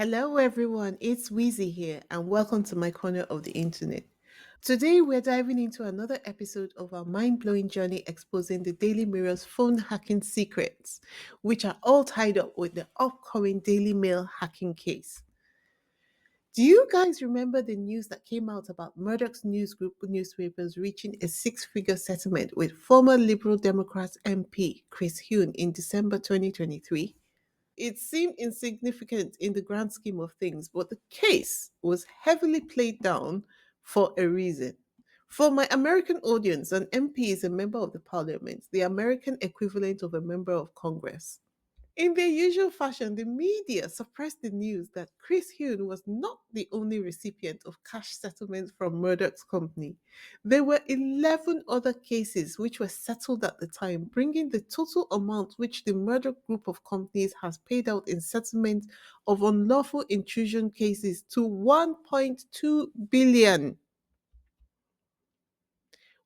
Hello, everyone. It's Weezy here, and welcome to my corner of the internet. Today, we're diving into another episode of our mind blowing journey exposing the Daily Mirror's phone hacking secrets, which are all tied up with the upcoming Daily Mail hacking case. Do you guys remember the news that came out about Murdoch's news group newspapers reaching a six-figure settlement with former Liberal Democrat MP Chris Huhne in December 2023? It seemed insignificant in the grand scheme of things, but the case was heavily played down for a reason. For my American audience, an MP is a member of the parliament, the American equivalent of a member of Congress. In their usual fashion, the media suppressed the news that Chris Huhne was not the only recipient of cash settlements from Murdoch's company. There were 11 other cases which were settled at the time, bringing the total amount which the Murdoch group of companies has paid out in settlement of unlawful intrusion cases to 1.2 billion.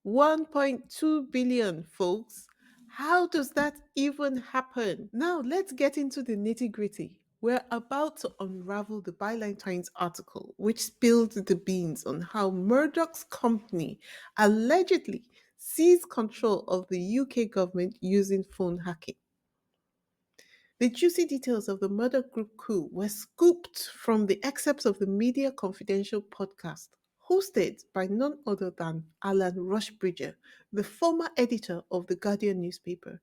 1.2 billion, folks. How does that even happen? Now, let's get into the nitty gritty. We're about to unravel the Byline Times article, which spilled the beans on how Murdoch's company allegedly seized control of the UK government using phone hacking. The juicy details of the Murdoch Group coup were scooped from the excerpts of the Media Confidential podcast, hosted by none other than Alan Rushbridger, the former editor of the Guardian newspaper.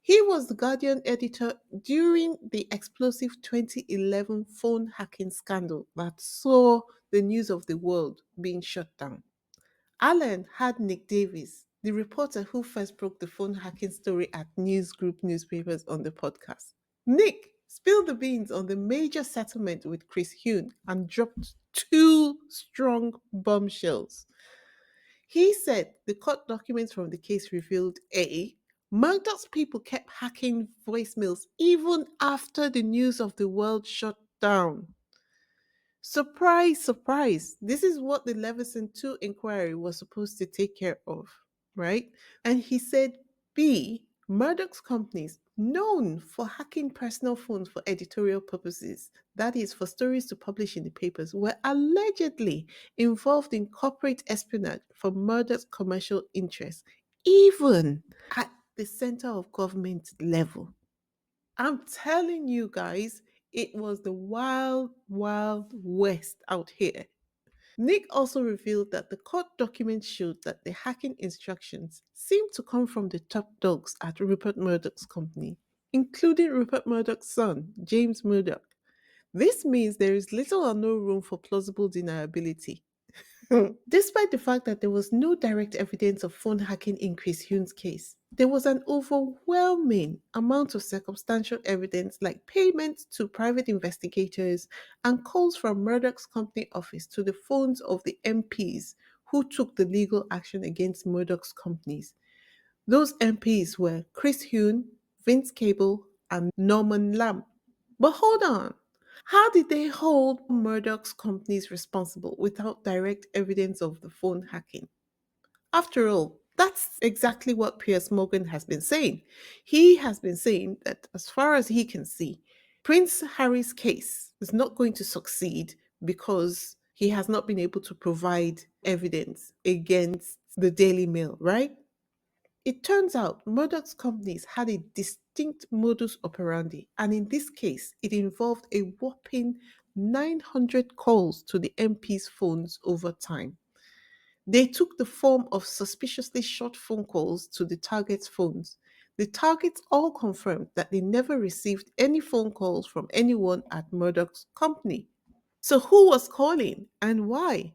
He was the Guardian editor during the explosive 2011 phone hacking scandal that saw the news of the world being shut down. Alan had Nick Davis, the reporter who first broke the phone hacking story at News Group newspapers, on the podcast. Nick spilled the beans on the major settlement with Chris Huhne and dropped two strong bombshells. He said the court documents from the case revealed A. Murdoch's people kept hacking voicemails even after the news of the world shut down. Surprise, surprise. This is what the Leveson 2 inquiry was supposed to take care of, right? And he said, B, Murdoch's companies, known for hacking personal phones for editorial purposes, that is, for stories to publish in the papers, were allegedly involved in corporate espionage for Murdoch's commercial interests, even at the center of government level. I'm telling you guys, it was the wild, wild west out here. Nick also revealed that the court documents showed that the hacking instructions seemed to come from the top dogs at Rupert Murdoch's company, including Rupert Murdoch's son, James Murdoch. This means there is little or no room for plausible deniability. Despite the fact that there was no direct evidence of phone hacking in Chris Huhne's case, there was an overwhelming amount of circumstantial evidence like payments to private investigators and calls from Murdoch's company office to the phones of the MPs who took the legal action against Murdoch's companies. Those MPs were Chris Huhne, Vince Cable, and Norman Lamb. But hold on. How did they hold Murdoch's companies responsible without direct evidence of the phone hacking? After all, that's exactly what Piers Morgan has been saying. He has been saying that, as far as he can see, Prince Harry's case is not going to succeed because he has not been able to provide evidence against the Daily Mail, right? It turns out Murdoch's companies had a distinct modus operandi, and in this case, it involved a whopping 900 calls to the MP's phones over time. They took the form of suspiciously short phone calls to the target's phones. The targets all confirmed that they never received any phone calls from anyone at Murdoch's company. So, who was calling and why?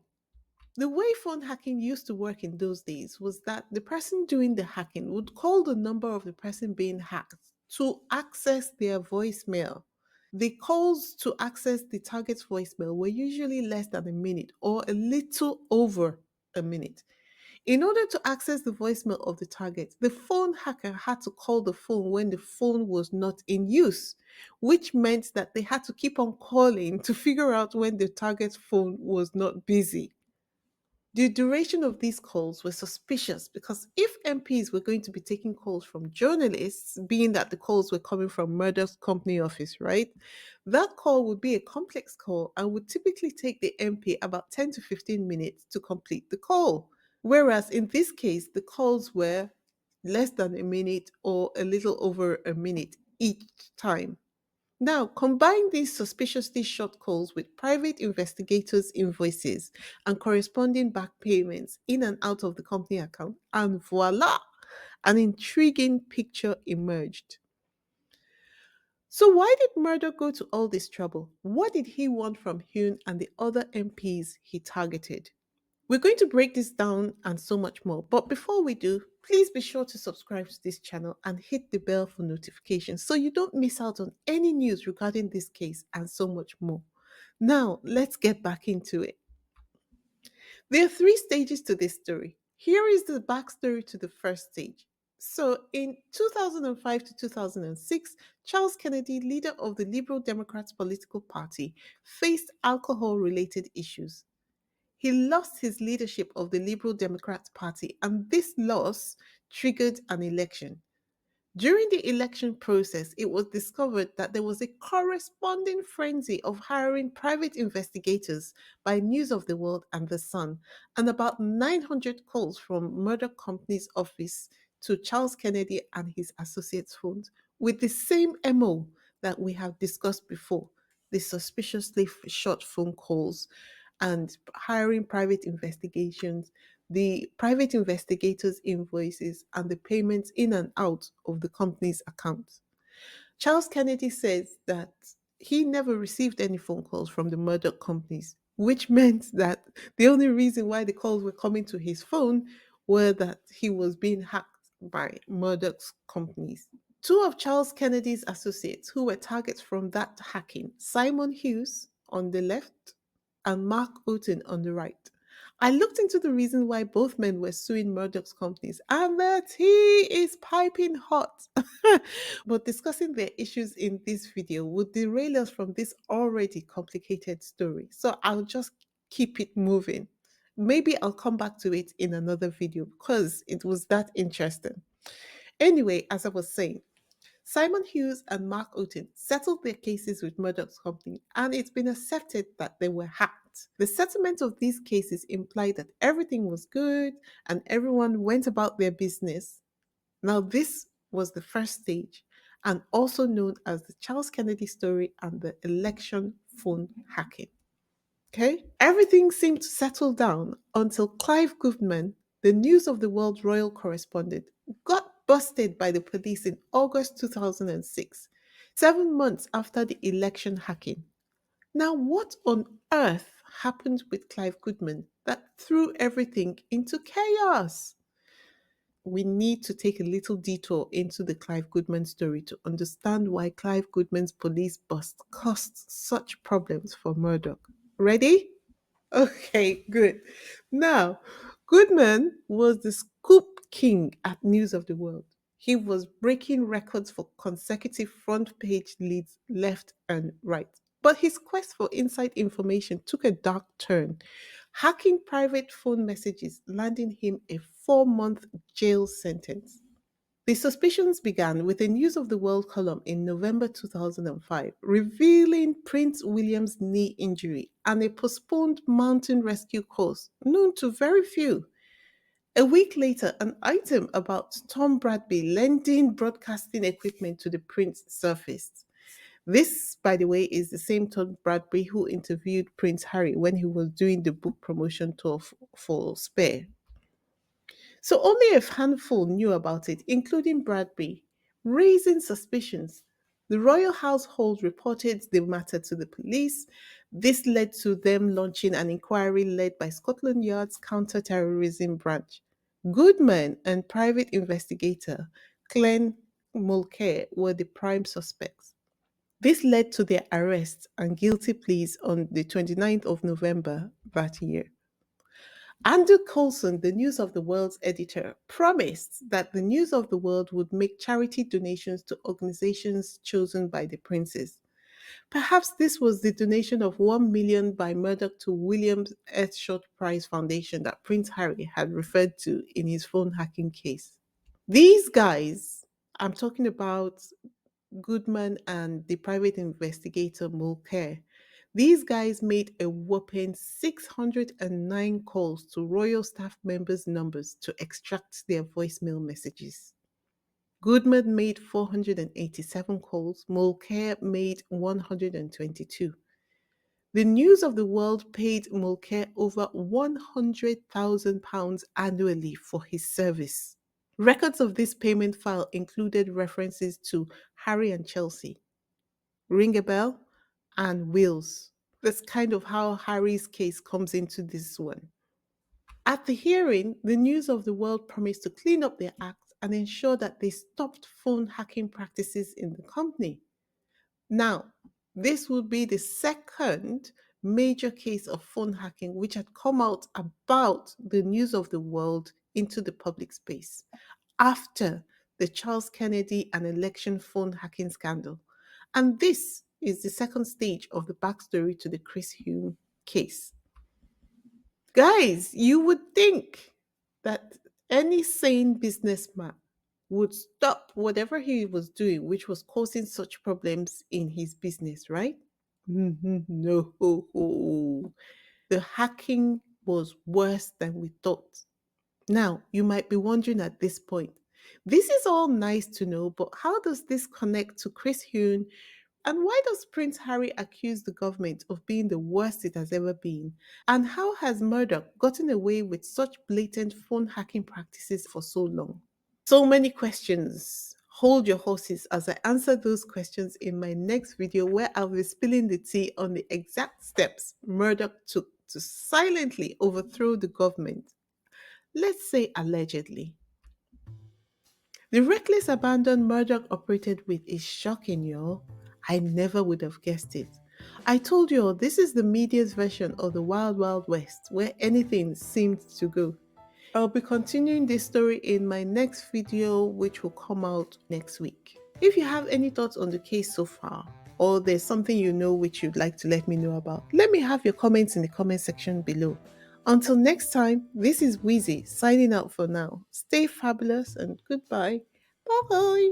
The way phone hacking used to work in those days was that the person doing the hacking would call the number of the person being hacked to access their voicemail. The calls to access the target's voicemail were usually less than a minute or a little over a minute. In order to access the voicemail of the target, the phone hacker had to call the phone when the phone was not in use, which meant that they had to keep on calling to figure out when the target's phone was not busy. The duration of these calls was suspicious because if MPs were going to be taking calls from journalists, being that the calls were coming from Murdoch's company office, right? That call would be a complex call and would typically take the MP about 10 to 15 minutes to complete the call. Whereas in this case, the calls were less than a minute or a little over a minute each time. Now, combine these suspiciously short calls with private investigators' invoices and corresponding back payments in and out of the company account, and voila, an intriguing picture emerged. So, why did Murdoch go to all this trouble? What did he want from Huhne and the other MPs he targeted? We're going to break this down and so much more. But before we do, please be sure to subscribe to this channel and hit the bell for notifications so you don't miss out on any news regarding this case and so much more. Now, let's get back into it. There are three stages to this story. Here is the backstory to the first stage. So, in 2005 to 2006, Charles Kennedy, leader of the Liberal Democrats political party, faced alcohol related issues. He lost his leadership of the Liberal Democrats Party, and this loss triggered an election. During the election process, it was discovered that there was a corresponding frenzy of hiring private investigators by News of the World and The Sun, and about 900 calls from Murdoch Company's office to Charles Kennedy and his associates' phones with the same MO that we have discussed before, the suspiciously short phone calls and hiring private investigations, the private investigators' invoices, and the payments in and out of the company's accounts. Charles Kennedy says that he never received any phone calls from the Murdoch companies, which meant that the only reason why the calls were coming to his phone were that he was being hacked by Murdoch's companies. Two of Charles Kennedy's associates who were targets from that hacking, Simon Hughes on the left and Mark Houghton on the right. I looked into the reason why both men were suing Murdoch's companies, and the tea is piping hot. But discussing their issues in this video would derail us from this already complicated story. So I'll just keep it moving. Maybe I'll come back to it in another video because it was that interesting. Anyway, as I was saying, Simon Hughes and Mark Houghton settled their cases with Murdoch's company, and it's been accepted that they were hacked. The settlement of these cases implied that everything was good and everyone went about their business. Now, this was the first stage, and also known as the Charles Kennedy story and the election phone hacking. Okay, everything seemed to settle down until Clive Goodman, the News of the World royal correspondent, got busted by the police in August 2006, 7 months after the election hacking. Now, what on earth happened with Clive Goodman that threw everything into chaos? We need to take a little detour into the Clive Goodman story to understand why Clive Goodman's police bust caused such problems for Murdoch. Ready? Okay, good. Now, Goodman was the scoop king at News of the World. He was breaking records for consecutive front page leads left and right. But his quest for inside information took a dark turn, hacking private phone messages, landing him a 4 month jail sentence. The suspicions began with a News of the World column in November 2005 revealing Prince William's knee injury and a postponed mountain rescue course known to very few. A week later, an item about Tom Bradby lending broadcasting equipment to the prince surfaced. This, by the way, is the same Tom Bradby who interviewed Prince Harry when he was doing the book promotion tour for Spare. So only a handful knew about it, including Bradby, raising suspicions. The royal household reported the matter to the police. This led to them launching an inquiry led by Scotland Yard's counter-terrorism branch. Goodman and private investigator Glenn Mulcair were the prime suspects. This led to their arrest and guilty pleas on the 29th of November that year. Andrew Coulson, the News of the World's editor, promised that the News of the World would make charity donations to organizations chosen by the princes. Perhaps this was the donation of 1 million by Murdoch to William's Earthshot Prize Foundation that Prince Harry had referred to in his phone hacking case. These guys, I'm talking about Goodman and the private investigator Mulcair, these guys made a whopping 609 calls to royal staff members' numbers to extract their voicemail messages. Goodman made 487 calls, Mulcair made 122. The News of the World paid Mulcair over £100,000 annually for his service. Records of this payment file included references to Harry and Chelsea, Ring a Bell, and Wills. That's kind of how Harry's case comes into this one. At the hearing, the News of the World promised to clean up their act and ensure that they stopped phone hacking practices in the company. Now, this would be the second major case of phone hacking which had come out about the News of the World into the public space after the Charles Kennedy and election phone hacking scandal. And this is the second stage of the backstory to the Chris Huhne case. Guys, you would think that any sane businessman would stop whatever he was doing, which was causing such problems in his business, right? Mhm. No. The hacking was worse than we thought. Now, you might be wondering at this point, this is all nice to know, but how does this connect to Chris Huhne? And why does Prince Harry accuse the government of being the worst it has ever been? And how has Murdoch gotten away with such blatant phone hacking practices for so long? So many questions. Hold your horses as I answer those questions in my next video, where I'll be spilling the tea on the exact steps Murdoch took to silently overthrow the government. Let's say allegedly. The reckless abandon Murdoch operated with is shocking, y'all. I never would have guessed it. I told you all this is the media's version of the Wild Wild West, where anything seemed to go. I'll be continuing this story in my next video, which will come out next week. If you have any thoughts on the case so far, or there's something you know which you'd like to let me know about, let me have your comments in the comment section below. Until next time, this is Weezy signing out for now. Stay fabulous and goodbye. Bye bye.